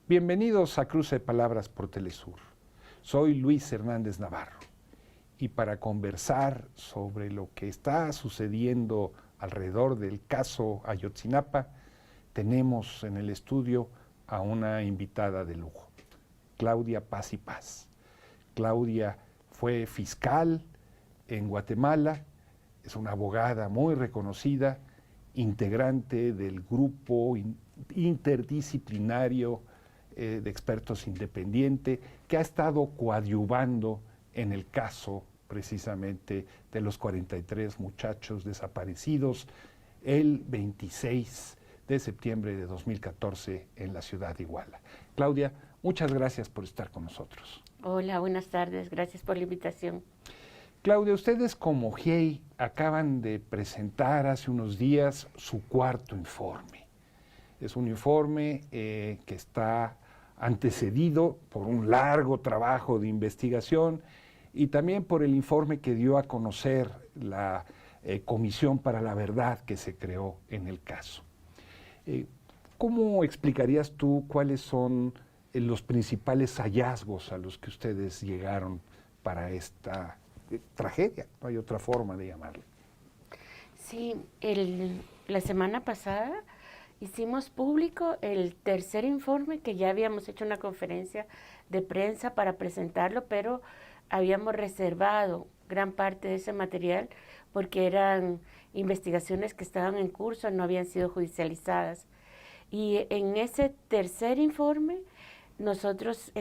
Bienvenidos a Cruce de Palabras por Telesur. Soy Luis Hernández Navarro y para conversar sobre lo que está sucediendo alrededor del caso Ayotzinapa, tenemos en el estudio a una invitada de lujo, Claudia Paz y Paz. Claudia fue fiscal en Guatemala, es una abogada muy reconocida, integrante del grupo interdisciplinario de expertos independiente, que ha estado coadyuvando en el caso precisamente de los 43 muchachos desaparecidos el 26 de septiembre de 2014 en la ciudad de Iguala. Claudia, muchas gracias por estar con nosotros. Hola, buenas tardes, gracias por la invitación. Claudia, ustedes como GIEI acaban de presentar hace unos días su cuarto informe. Es un informe que está antecedido por un largo trabajo de investigación y también por el informe que dio a conocer la Comisión para la Verdad que se creó en el caso. ¿Cómo explicarías tú cuáles son los principales hallazgos a los que ustedes llegaron para esta tragedia? No hay otra forma de llamarlo. Sí, la semana pasada hicimos público el tercer informe, que ya habíamos hecho una conferencia de prensa para presentarlo, pero habíamos reservado gran parte de ese material porque eran investigaciones que estaban en curso, no habían sido judicializadas. Y en ese tercer informe nosotros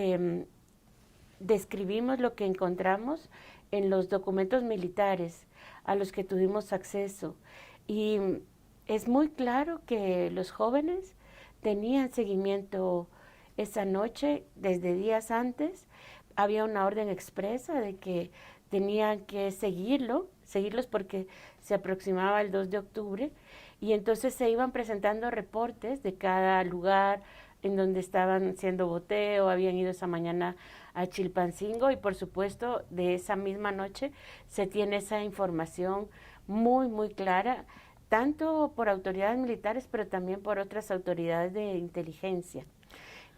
describimos lo que encontramos en los documentos militares a los que tuvimos acceso. Y es muy claro que los jóvenes tenían seguimiento esa noche, desde días antes. Había una orden expresa de que tenían que seguirlos porque se aproximaba el 2 de octubre y entonces se iban presentando reportes de cada lugar en donde estaban haciendo boteo, habían ido esa mañana a Chilpancingo y por supuesto de esa misma noche se tiene esa información muy, muy clara, tanto por autoridades militares, pero también por otras autoridades de inteligencia.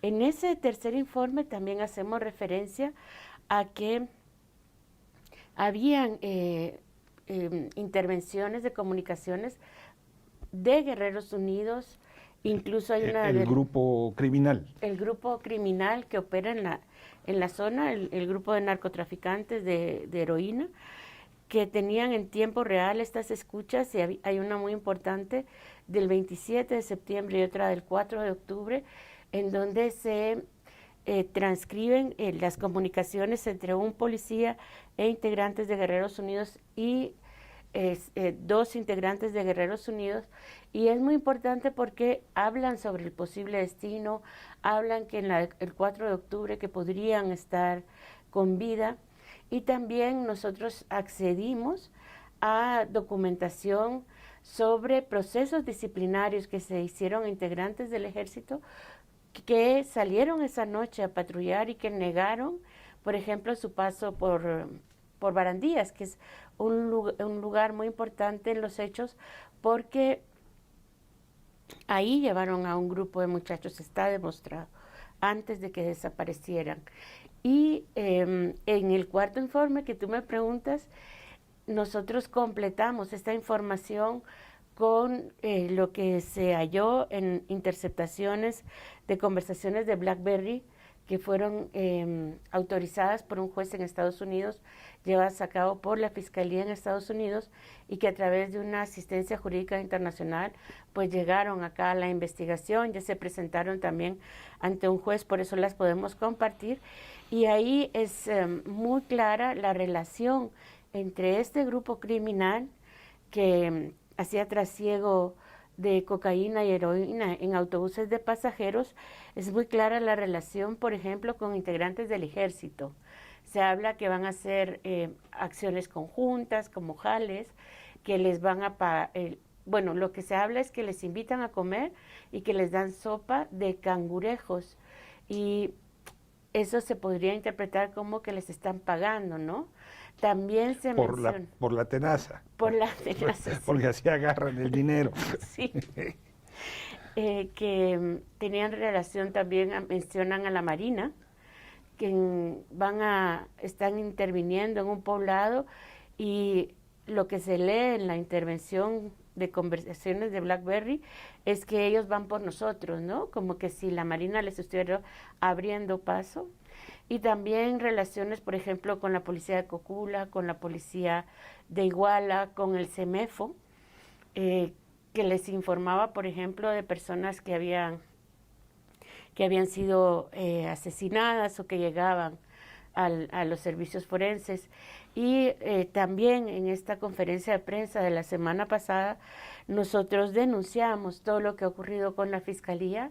En ese tercer informe también hacemos referencia a que habían intervenciones de comunicaciones de Guerreros Unidos, incluso hay una... El grupo criminal. El grupo criminal que opera en la zona, el grupo de narcotraficantes de heroína, que tenían en tiempo real estas escuchas, y hay una muy importante del 27 de septiembre y otra del 4 de octubre, en donde se transcriben las comunicaciones entre un policía e integrantes de Guerreros Unidos y dos integrantes de Guerreros Unidos, y es muy importante porque hablan sobre el posible destino, hablan que el 4 de octubre que podrían estar con vida. Y también nosotros accedimos a documentación sobre procesos disciplinarios que se hicieron a integrantes del ejército que salieron esa noche a patrullar y que negaron, por ejemplo, su paso por Barandías, que es un lugar muy importante en los hechos, porque ahí llevaron a un grupo de muchachos, está demostrado, antes de que desaparecieran. Y en el cuarto informe que tú me preguntas, nosotros completamos esta información con lo que se halló en interceptaciones de conversaciones de BlackBerry que fueron autorizadas por un juez en Estados Unidos, llevadas a cabo por la Fiscalía en Estados Unidos y que a través de una asistencia jurídica internacional pues llegaron acá a la investigación, ya se presentaron también ante un juez, por eso las podemos compartir, y ahí es muy clara la relación entre este grupo criminal que hacía trasiego de cocaína y heroína en autobuses de pasajeros. Es muy clara la relación, por ejemplo, con integrantes del ejército. Se habla que van a hacer acciones conjuntas, como jales, que les van a pagar, bueno, lo que se habla es que les invitan a comer y que les dan sopa de cangrejos, y eso se podría interpretar como que les están pagando, ¿no? También se menciona... Por la tenaza. Por la tenaza, sí. Porque así agarran el dinero. Sí. que tenían relación también, mencionan a la Marina, que están interviniendo en un poblado, y lo que se lee en la intervención de conversaciones de BlackBerry es que ellos van por nosotros, ¿no? Como que si la Marina les estuviera abriendo paso. Y también relaciones, por ejemplo, con la policía de Cocula, con la policía de Iguala, con el CEMEFO, que les informaba, por ejemplo, de personas que habían sido asesinadas o que llegaban a los servicios forenses. Y también en esta conferencia de prensa de la semana pasada, nosotros denunciamos todo lo que ha ocurrido con la Fiscalía,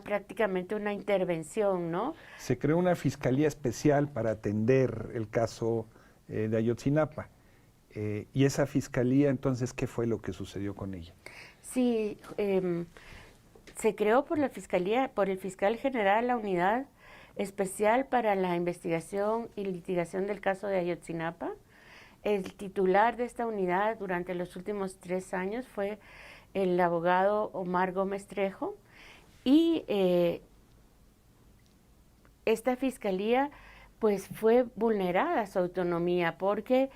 prácticamente una intervención, ¿no? Se creó una fiscalía especial para atender el caso de Ayotzinapa. Y esa fiscalía, entonces, ¿qué fue lo que sucedió con ella? Sí, se creó por la Fiscalía, por el fiscal general, la unidad especial para la investigación y litigación del caso de Ayotzinapa. El titular de esta unidad durante los últimos 3 años fue el abogado Omar Gómez Trejo, y esta fiscalía pues fue vulnerada su autonomía porque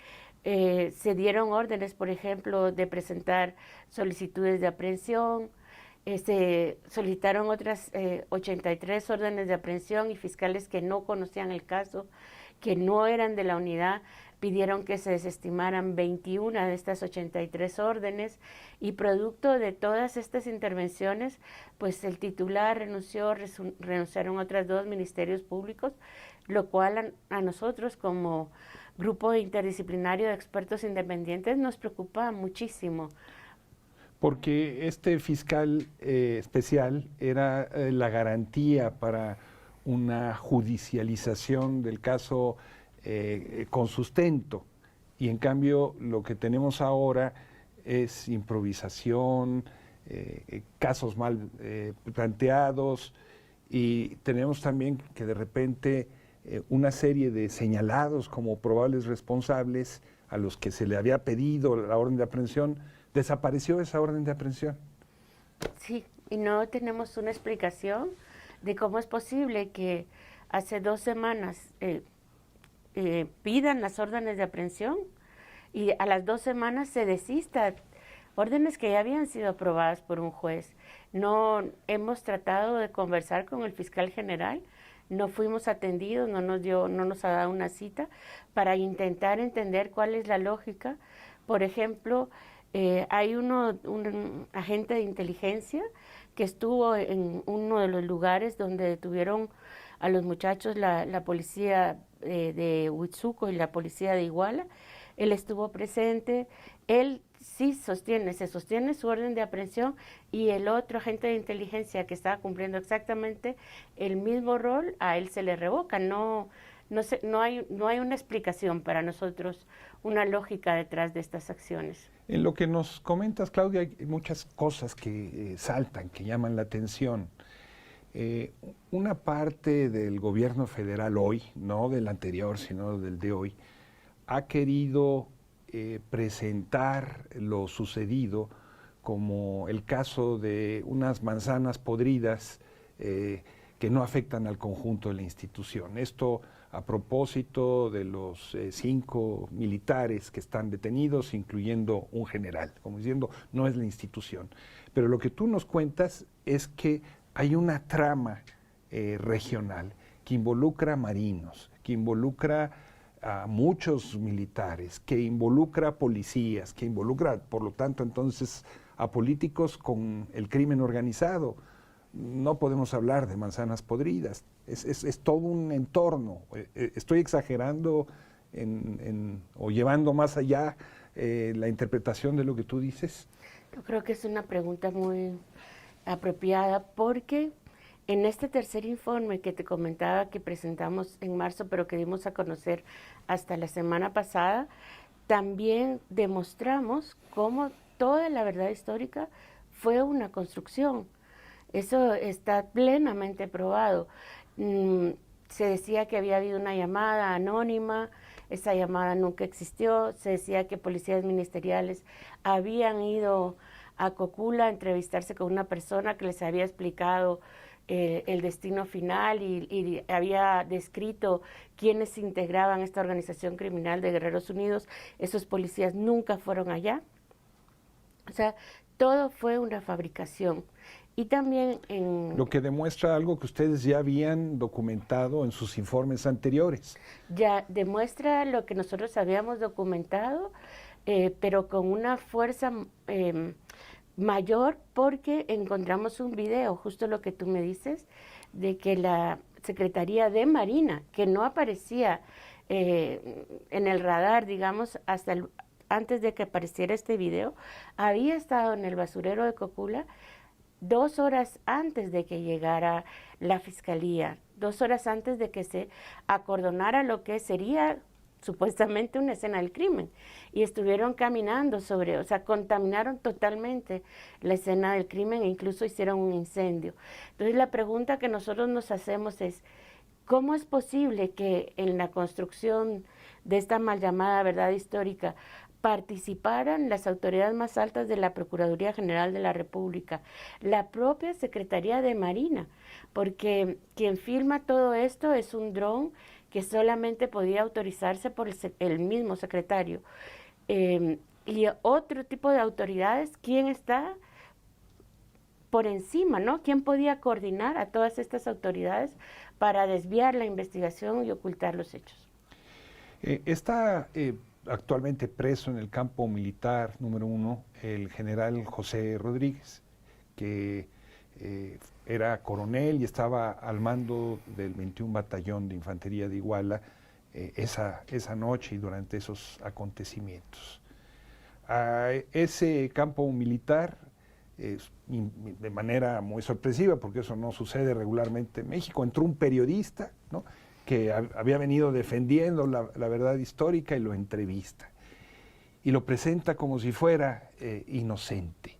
se dieron órdenes, por ejemplo, de presentar solicitudes de aprehensión, se solicitaron otras 83 órdenes de aprehensión, y fiscales que no conocían el caso, que no eran de la unidad, pidieron que se desestimaran 21 de estas 83 órdenes, y producto de todas estas intervenciones, pues el titular renunciaron otras 2 ministerios públicos, lo cual a nosotros como grupo interdisciplinario de expertos independientes nos preocupa muchísimo. Porque este fiscal especial era la garantía para una judicialización del caso con sustento, y en cambio lo que tenemos ahora es improvisación, casos mal planteados, y tenemos también que de repente una serie de señalados como probables responsables a los que se le había pedido la orden de aprehensión. Desapareció esa orden de aprehensión. Sí, y no tenemos una explicación de cómo es posible que hace 2 semanas pidan las órdenes de aprehensión y a las 2 semanas se desista, órdenes que ya habían sido aprobadas por un juez. No hemos tratado de conversar con el fiscal general, no fuimos atendidos, no nos ha dado una cita para intentar entender cuál es la lógica. Por ejemplo, hay un agente de inteligencia que estuvo en uno de los lugares donde detuvieron a los muchachos la policía de Huitzuco y la policía de Iguala. Él estuvo presente, él sí se sostiene su orden de aprehensión, y el otro agente de inteligencia que estaba cumpliendo exactamente el mismo rol, a él se le revoca. No hay una explicación para nosotros, una lógica detrás de estas acciones. En lo que nos comentas, Claudia, hay muchas cosas que saltan, que llaman la atención. Una parte del gobierno federal hoy, no del anterior, sino del de hoy, ha querido presentar lo sucedido como el caso de unas manzanas podridas que no afectan al conjunto de la institución. Esto a propósito de los 5 militares que están detenidos, incluyendo un general, como diciendo, no es la institución. Pero lo que tú nos cuentas es que hay una trama regional que involucra a marinos, que involucra a muchos militares, que involucra a policías, que involucra, por lo tanto, entonces, a políticos con el crimen organizado. No podemos hablar de manzanas podridas, es todo un entorno. Estoy exagerando o llevando más allá la interpretación de lo que tú dices. Yo creo que es una pregunta muy apropiada, porque en este tercer informe que te comentaba que presentamos en marzo, pero que dimos a conocer hasta la semana pasada, también demostramos cómo toda la verdad histórica fue una construcción. Eso está plenamente probado. Se decía que había habido una llamada anónima, esa llamada nunca existió. Se decía que policías ministeriales habían ido a Cocula a entrevistarse con una persona que les había explicado el destino final y había descrito quiénes integraban esta organización criminal de Guerreros Unidos. Esos policías nunca fueron allá. O sea, todo fue una fabricación. Y también Lo que demuestra algo que ustedes ya habían documentado en sus informes anteriores. Ya demuestra lo que nosotros habíamos documentado, pero con una fuerza mayor, porque encontramos un video, justo lo que tú me dices, de que la Secretaría de Marina, que no aparecía en el radar, digamos, antes de que apareciera este video, había estado en el basurero de Cocula 2 horas antes de que llegara la fiscalía, 2 horas antes de que se acordonara lo que sería supuestamente una escena del crimen, y estuvieron caminando o sea, contaminaron totalmente la escena del crimen e incluso hicieron un incendio. Entonces la pregunta que nosotros nos hacemos es, ¿cómo es posible que en la construcción de esta mal llamada verdad histórica participaran las autoridades más altas de la Procuraduría General de la República, la propia Secretaría de Marina? Porque quien filma todo esto es un dron que solamente podía autorizarse por el mismo secretario. Y otro tipo de autoridades, ¿quién está por encima, ¿no? ¿Quién podía coordinar a todas estas autoridades para desviar la investigación y ocultar los hechos? Está actualmente preso en el campo militar número 1 el general José Rodríguez, que era coronel y estaba al mando del 21 Batallón de Infantería de Iguala esa noche y durante esos acontecimientos. A ese campo militar, de manera muy sorpresiva, porque eso no sucede regularmente en México, entró un periodista, ¿no?, que había venido defendiendo la verdad histórica y lo entrevista. Y lo presenta como si fuera inocente.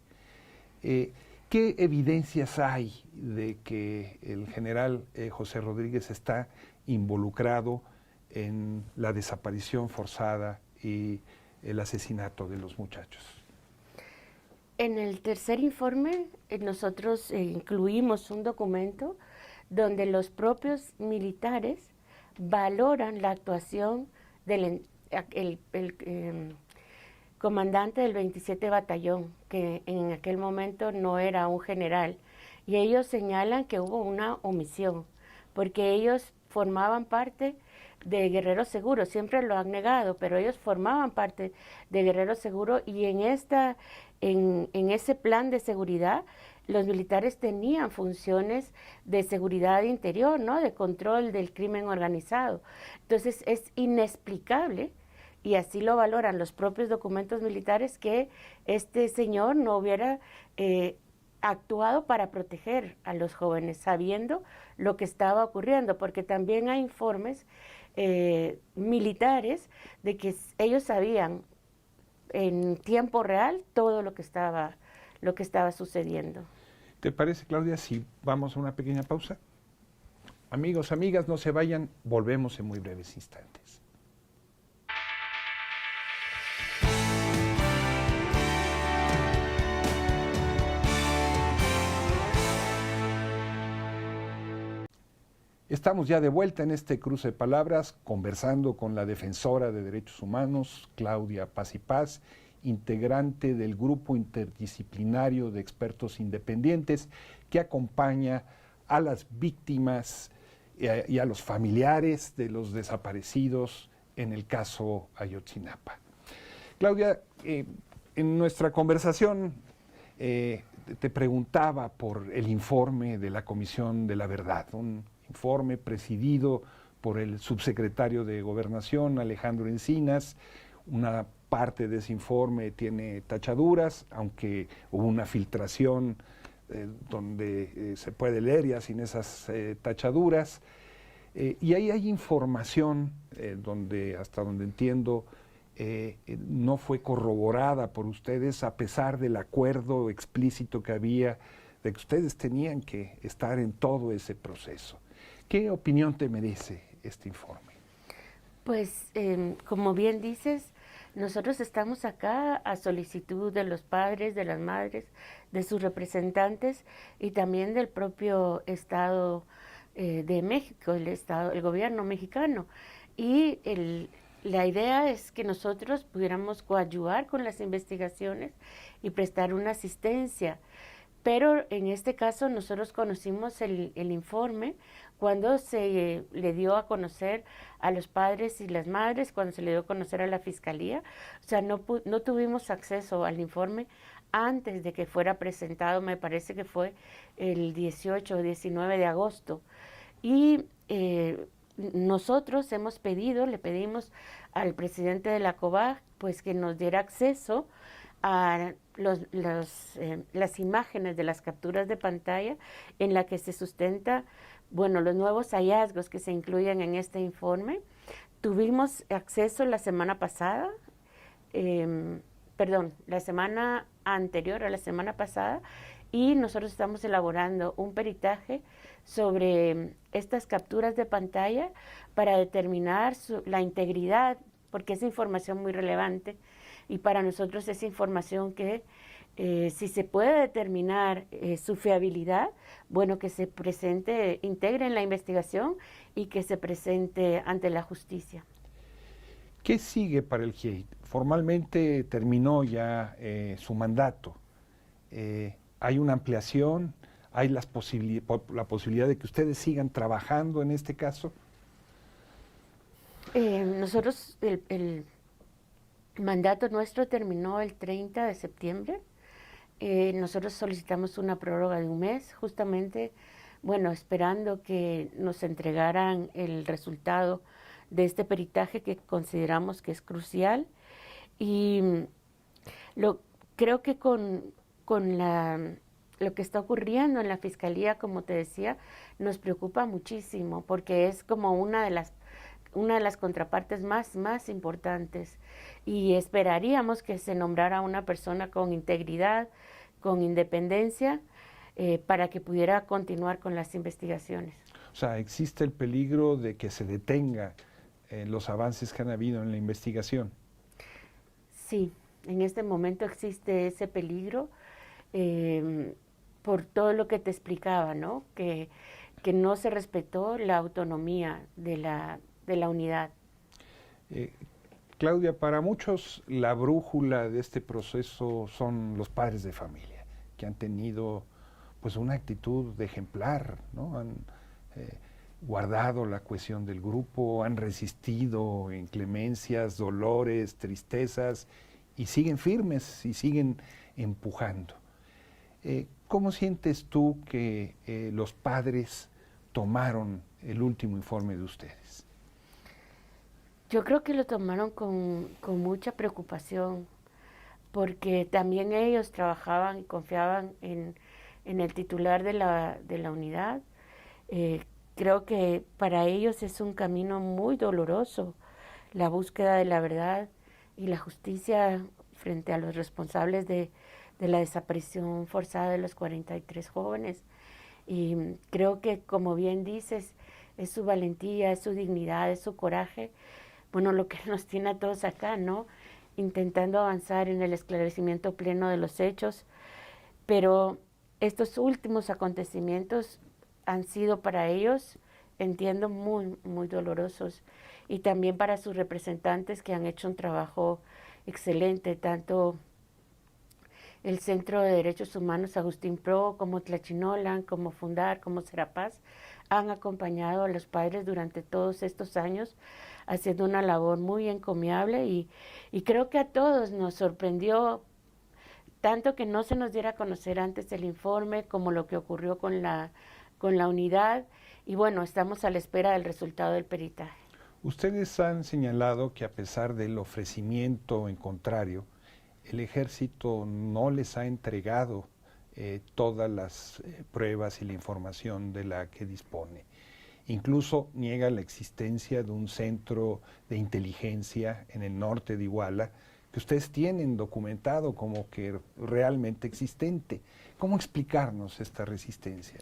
¿Qué evidencias hay de que el general José Rodríguez está involucrado en la desaparición forzada y el asesinato de los muchachos? En el tercer informe nosotros incluimos un documento donde los propios militares valoran la actuación del comandante del 27 Batallón, que en aquel momento no era un general, y ellos señalan que hubo una omisión, porque ellos formaban parte de Guerrero Seguro, siempre lo han negado, pero ellos formaban parte de Guerrero Seguro, y en ese plan de seguridad los militares tenían funciones de seguridad interior, ¿no?, de control del crimen organizado. Entonces es inexplicable, y así lo valoran los propios documentos militares, que este señor no hubiera actuado para proteger a los jóvenes, sabiendo lo que estaba ocurriendo, porque también hay informes militares de que ellos sabían en tiempo real todo lo que estaba sucediendo. ¿Te parece, Claudia, si vamos a una pequeña pausa? Amigos, amigas, no se vayan, volvemos en muy breves instantes. Estamos ya de vuelta en este cruce de palabras, conversando con la defensora de derechos humanos, Claudia Paz y Paz, integrante del grupo interdisciplinario de expertos independientes que acompaña a las víctimas y a los familiares de los desaparecidos en el caso Ayotzinapa. Claudia, en nuestra conversación te preguntaba por el informe de la Comisión de la Verdad, un informe presidido por el subsecretario de Gobernación, Alejandro Encinas. Una parte de ese informe tiene tachaduras, aunque hubo una filtración donde se puede leer ya sin esas tachaduras. Y ahí hay información donde, hasta donde entiendo, no fue corroborada por ustedes, a pesar del acuerdo explícito que había de que ustedes tenían que estar en todo ese proceso. ¿Qué opinión te merece este informe? Pues, como bien dices, Nosotros estamos acá a solicitud de los padres, de las madres, de sus representantes y también del propio Estado de México, el gobierno mexicano. Y la idea es que nosotros pudiéramos coadyuvar con las investigaciones y prestar una asistencia. Pero en este caso nosotros conocimos el informe cuando se le dio a conocer a los padres y las madres, cuando se le dio a conocer a la fiscalía. O sea, no tuvimos acceso al informe antes de que fuera presentado, me parece que fue el 18 o 19 de agosto. Y nosotros le pedimos al presidente de la COBAG, pues que nos diera acceso a las imágenes de las capturas de pantalla en la que se sustenta, bueno, los nuevos hallazgos que se incluyen en este informe. Tuvimos acceso la semana pasada, la semana anterior a la semana pasada, y nosotros estamos elaborando un peritaje sobre estas capturas de pantalla para determinar la integridad, porque es información muy relevante y para nosotros es información que si se puede determinar su fiabilidad, bueno, que se presente, integre en la investigación y que se presente ante la justicia. ¿Qué sigue para el GIEI? Formalmente terminó ya su mandato. ¿Hay una ampliación? ¿Hay la posibilidad de que ustedes sigan trabajando en este caso? Nosotros, el mandato nuestro terminó el 30 de septiembre. Nosotros solicitamos una prórroga de un mes, justamente, bueno, esperando que nos entregaran el resultado de este peritaje que consideramos que es crucial. Y creo que con lo que está ocurriendo en la Fiscalía, como te decía, nos preocupa muchísimo, porque es como una de las contrapartes más importantes, y esperaríamos que se nombrara una persona con integridad, con independencia, para que pudiera continuar con las investigaciones. O sea, existe el peligro de que se detenga los avances que han habido en la investigación. Sí, en este momento existe ese peligro por todo lo que te explicaba, ¿no? Que no se respetó la autonomía de la unidad. Claudia, para muchos la brújula de este proceso son los padres de familia, que han tenido pues una actitud de ejemplar, ¿no? Han guardado la cohesión del grupo, han resistido inclemencias, dolores, tristezas, y siguen firmes y siguen empujando. ¿Cómo sientes tú que los padres tomaron el último informe de ustedes? Yo creo que lo tomaron con mucha preocupación, porque también ellos trabajaban y confiaban en el titular de la unidad. Creo que para ellos es un camino muy doloroso la búsqueda de la verdad y la justicia frente a los responsables de la desaparición forzada de los 43 jóvenes. Y creo que, como bien dices, es su valentía, es su dignidad, es su coraje, bueno, lo que nos tiene a todos acá, ¿no? Intentando avanzar en el esclarecimiento pleno de los hechos. Pero estos últimos acontecimientos han sido para ellos, entiendo, muy dolorosos. Y también para sus representantes, que han hecho un trabajo excelente, tanto el Centro de Derechos Humanos Agustín Pro, como Tlachinolan, como Fundar, como Serapaz, han acompañado a los padres durante todos estos años, haciendo una labor muy encomiable, y creo que a todos nos sorprendió tanto que no se nos diera a conocer antes el informe, como lo que ocurrió con la unidad, y bueno, estamos a la espera del resultado del peritaje. Ustedes han señalado que a pesar del ofrecimiento en contrario, el ejército no les ha entregado todas las pruebas y la información de la que dispone. Incluso niega la existencia de un centro de inteligencia en el norte de Iguala, que ustedes tienen documentado como que realmente existente. ¿Cómo explicarnos esta resistencia?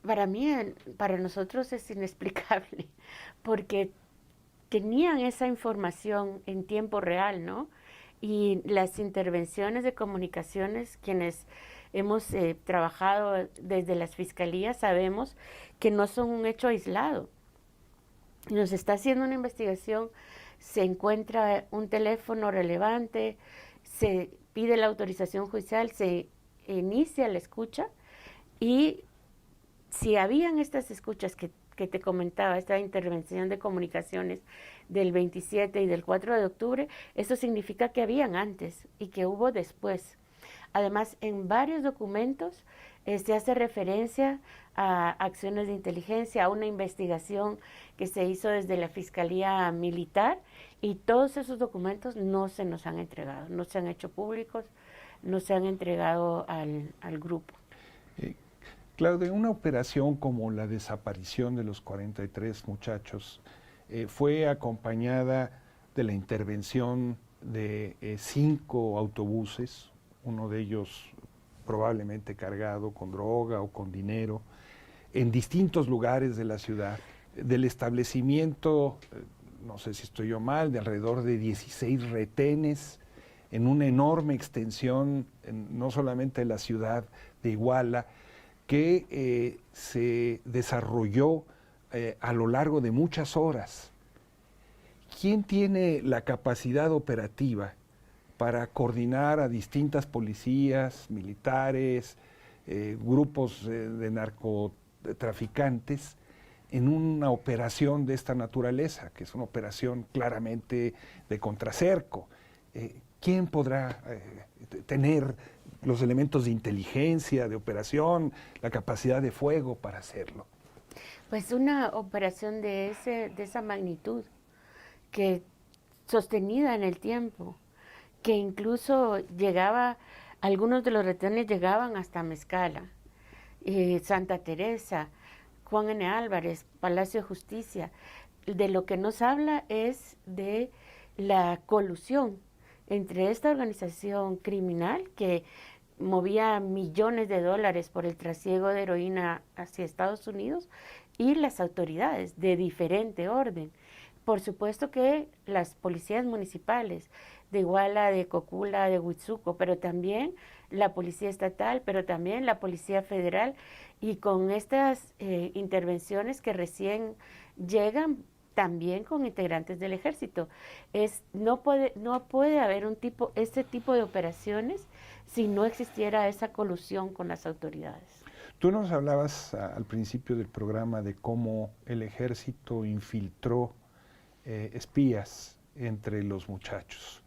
Para mí, para nosotros es inexplicable, porque tenían esa información en tiempo real, ¿no? Y las intervenciones de comunicaciones, quienes hemos trabajado desde las fiscalías, sabemos que no son un hecho aislado. Nos está haciendo una investigación, se encuentra un teléfono relevante, se pide la autorización judicial, se inicia la escucha y si habían estas escuchas que te comentaba, esta intervención de comunicaciones del 27 y del 4 de octubre, eso significa que habían antes y que hubo después. Además, en varios documentos se hace referencia a acciones de inteligencia, a una investigación que se hizo desde la Fiscalía Militar y todos esos documentos no se nos han entregado, no se han hecho públicos, no se han entregado al grupo. Claudia, una operación como la desaparición de los 43 muchachos fue acompañada de la intervención de 5 autobuses, uno de ellos probablemente cargado con droga o con dinero, en distintos lugares de la ciudad, del establecimiento, no sé si estoy yo mal, de alrededor de 16 retenes en una enorme extensión, no solamente de la ciudad de Iguala, que se desarrolló a lo largo de muchas horas. ¿Quién tiene la capacidad operativa para coordinar a distintas policías, militares, grupos de narcotraficantes en una operación de esta naturaleza, que es una operación claramente de contracerco? ¿Quién podrá tener los elementos de inteligencia, de operación, la capacidad de fuego para hacerlo? Pues una operación de esa magnitud, que sostenida en el tiempo, que incluso llegaba, algunos de los retenes llegaban hasta Mezcala, Santa Teresa, Juan N. Álvarez, Palacio de Justicia. De lo que nos habla es de la colusión entre esta organización criminal que movía millones de dólares por el trasiego de heroína hacia Estados Unidos y las autoridades de diferente orden. Por supuesto que las policías municipales de Iguala, de Cocula, de Huitzuco, pero también la policía estatal, pero también la policía federal, y con estas intervenciones que recién llegan también con integrantes del ejército. No puede haber este tipo de operaciones si no existiera esa colusión con las autoridades. Tú nos hablabas al principio del programa de cómo el ejército infiltró espías entre los muchachos.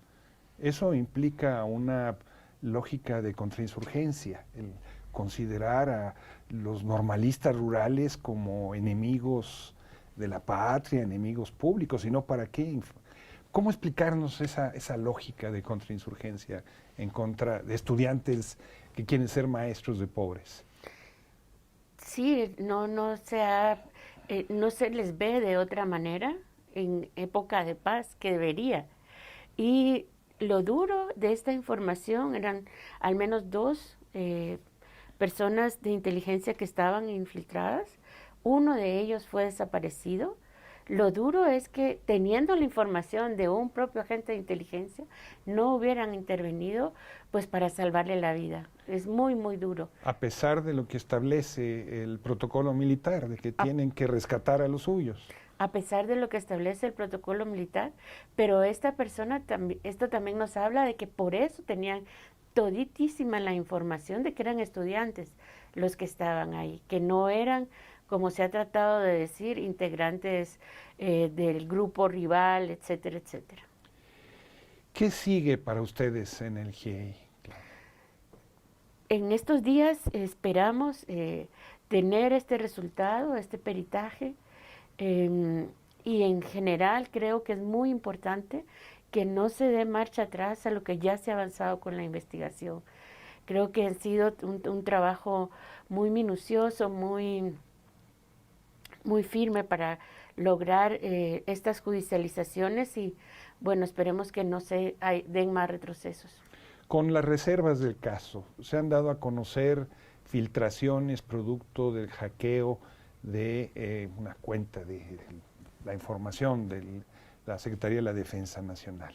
Eso implica una lógica de contrainsurgencia, el considerar a los normalistas rurales como enemigos de la patria, enemigos públicos, y no para qué. ¿Cómo explicarnos esa lógica de contrainsurgencia en contra de estudiantes que quieren ser maestros de pobres? Sí, no se les ve de otra manera en época de paz que debería. Y lo duro de esta información eran al menos 2 personas de inteligencia que estaban infiltradas. Uno de ellos fue desaparecido. Lo duro es que teniendo la información de un propio agente de inteligencia, no hubieran intervenido pues para salvarle la vida. Es muy, muy duro. A pesar de lo que establece el protocolo militar, de que tienen que rescatar a los suyos. A pesar de lo que establece el protocolo militar, pero esto también nos habla de que por eso tenían toditísima la información de que eran estudiantes los que estaban ahí, que no eran, como se ha tratado de decir, integrantes del grupo rival, etcétera, etcétera. ¿Qué sigue para ustedes en el GIEI? En estos días esperamos tener este resultado, este peritaje, y en general creo que es muy importante que no se dé marcha atrás a lo que ya se ha avanzado con la investigación. Creo que ha sido un trabajo muy minucioso, muy firme para lograr estas judicializaciones y bueno, esperemos que no se den más retrocesos. Con las reservas del caso, se han dado a conocer filtraciones producto del hackeo de una cuenta de la información del la Secretaría de la Defensa Nacional.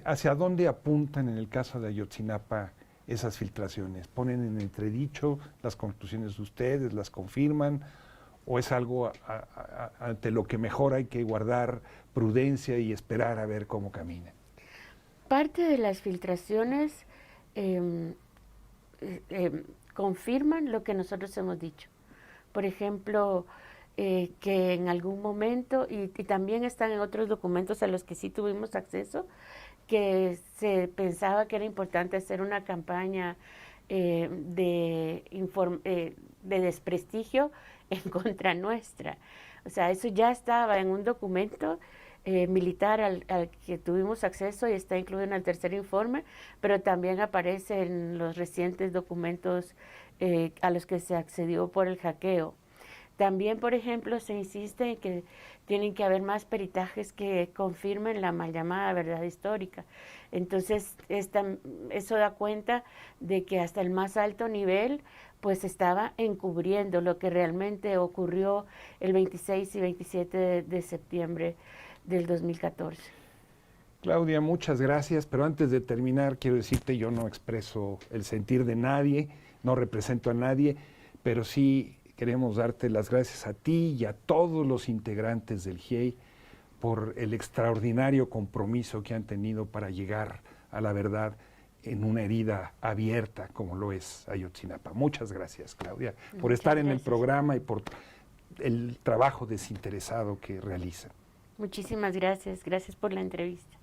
¿Hacia dónde apuntan en el caso de Ayotzinapa esas filtraciones? ¿Ponen en entredicho las conclusiones de ustedes, las confirman, o es algo ante lo que mejor hay que guardar prudencia y esperar a ver cómo camina? Parte de las filtraciones confirman lo que nosotros hemos dicho. Por ejemplo, que en algún momento, y también están en otros documentos a los que sí tuvimos acceso, que se pensaba que era importante hacer una campaña de desprestigio en contra nuestra. O sea, eso ya estaba en un documento militar al que tuvimos acceso y está incluido en el tercer informe, pero también aparece en los recientes documentos a los que se accedió por el hackeo. También, por ejemplo, se insiste en que tienen que haber más peritajes que confirmen la mal llamada verdad histórica. Entonces, eso da cuenta de que hasta el más alto nivel pues estaba encubriendo lo que realmente ocurrió el 26 y 27 de septiembre del 2014. Claudia, muchas gracias, pero antes de terminar quiero decirte, yo no expreso el sentir de nadie, no represento a nadie, pero sí queremos darte las gracias a ti y a todos los integrantes del GIEI por el extraordinario compromiso que han tenido para llegar a la verdad en una herida abierta como lo es Ayotzinapa. Muchas gracias, Claudia, por estar en el programa y por el trabajo desinteresado que realizan. Muchísimas gracias, gracias por la entrevista.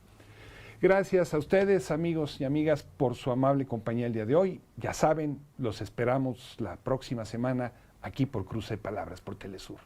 Gracias a ustedes, amigos y amigas, por su amable compañía el día de hoy. Ya saben, los esperamos la próxima semana aquí por Cruce de Palabras, por Telesur.